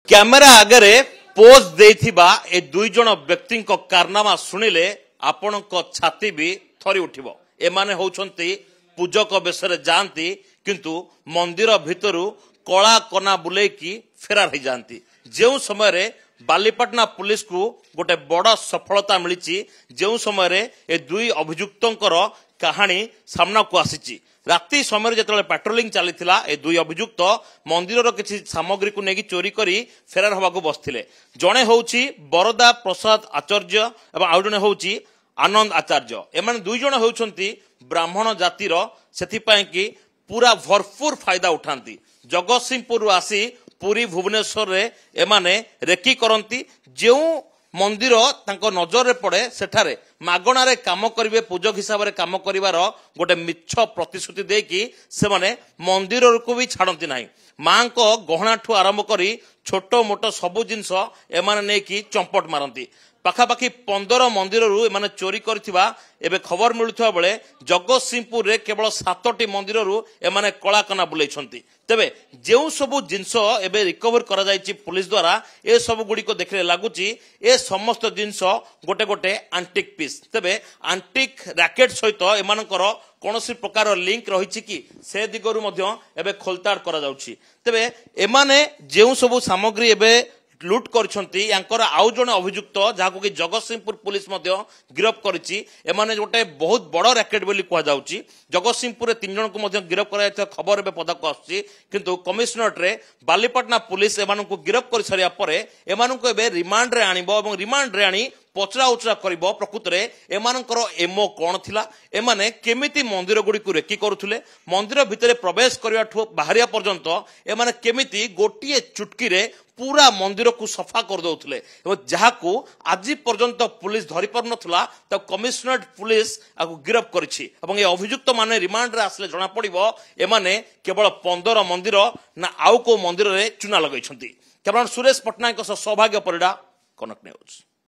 Camera आगे pose देथिबा ए दुई जण व्यक्ति कारनामा शुणिले आपण छाती भी थरी उठिबो। एमाने होउछंती पूजक बेसरे जानती किंतु मंदिर भितरु कला कना बुलेकी फेरार हो जाती। जो समय बालीपाटना पुलिस को गोटे बड़ सफलता मिली जो समय ए दुई अभियुक्तंकर कहानी सामना को आसी। राति समय जिते पेट्रोलिंग चली ए दुई अभियुक्त मंदिर किसी सामग्री को लेकिन चोरी करी फेरार हवा को बसते। जड़े हूँ बरदा प्रसाद आचार्य और आउ जड़े हूँ आनंद आचार्य। एम दुई जन होती ब्राह्मण जातिर से पूरा भरपूर फायदा उठाती। जगतसिंहपुर आसी पुरी भुवनेश्वर रे एमाने रेकी करती। जो मंदिर तांको नजर रे पड़े सेठारे मागणारे काम करिवे पूजक हिसाब रे काम करिवार गोटे मिछ प्रतिश्रुति देकी से माने मंदिर को भी छाड़ती नाही। मां को गहना ठू आरंभ करी छोट मोट सबु जिनस एमाने नेकी चंपट मारती। पाखापाखि 15 मंदिर एमाने चोरी करथिबा एबे खबर मिलुथिबा बेले जगतसिंहपुर रे केवल 7टी मंदिर एमाने कलाकना बुलेछंती। तेबे जो सबु जिनस एबे रिकवर करा जायछि पुलिस द्वारा ए सब गुडी को देखले लागुची ए समस्त जिनस गोटे गोटे आंटिक पीस। तेबे आंटिक रैकेट सहित एमानकर कोनोसी प्रकार लिंक रहिछि कि से दिगरु मध्य एबे खोलताड़ करा जाउछि। तेबे एमाने जेउ सबु सामग्री एबे लुट करछंती यांकर आउ जण अभियुक्त जाको कि जगतसिंहपुर पुलिस मध्य गिरफ करिछि। एमाने गोटे बहुत बड़ रैकेट बोली कहा जाउछि। जगतसिंहपुर 3 जण को मध्य गिरफ करायथ खबर एबे पदाक आछि किंतु कमिशनरेट रे बालीपाटना पुलिस एमानकु गिरफ कर सरिया परे एमानकु एबे रिमांड रे आनिबो एवं रिमांड रे आनी पचरा उचरा करिबो। प्रकृत रे एमानकर एमओ कोन थिला, एमाने केमिति मंदिर गुडी को रेकी करूथुले, मंदिर भितरे प्रवेश करिया ठो बाहरिया पर्यंत एमाने केमिति गोटिए चुटकी रे पूरा मंदिर को सफा कर दउथुले। जहाँ को आज पर्यंत पुलिस धरी पार नथला त कमिशनरेट पुलिस आकु गिरफ करिछि। एवं ए अभियुक्त माने रिमांड रे आसले जणा पड़िबो एमाने केवल 15 मंदिर ना आउ को मंदिर रे चुना लगैछंती। केवल सुरेश पटनायक सौभाग्य परिडा कनक न्यूज।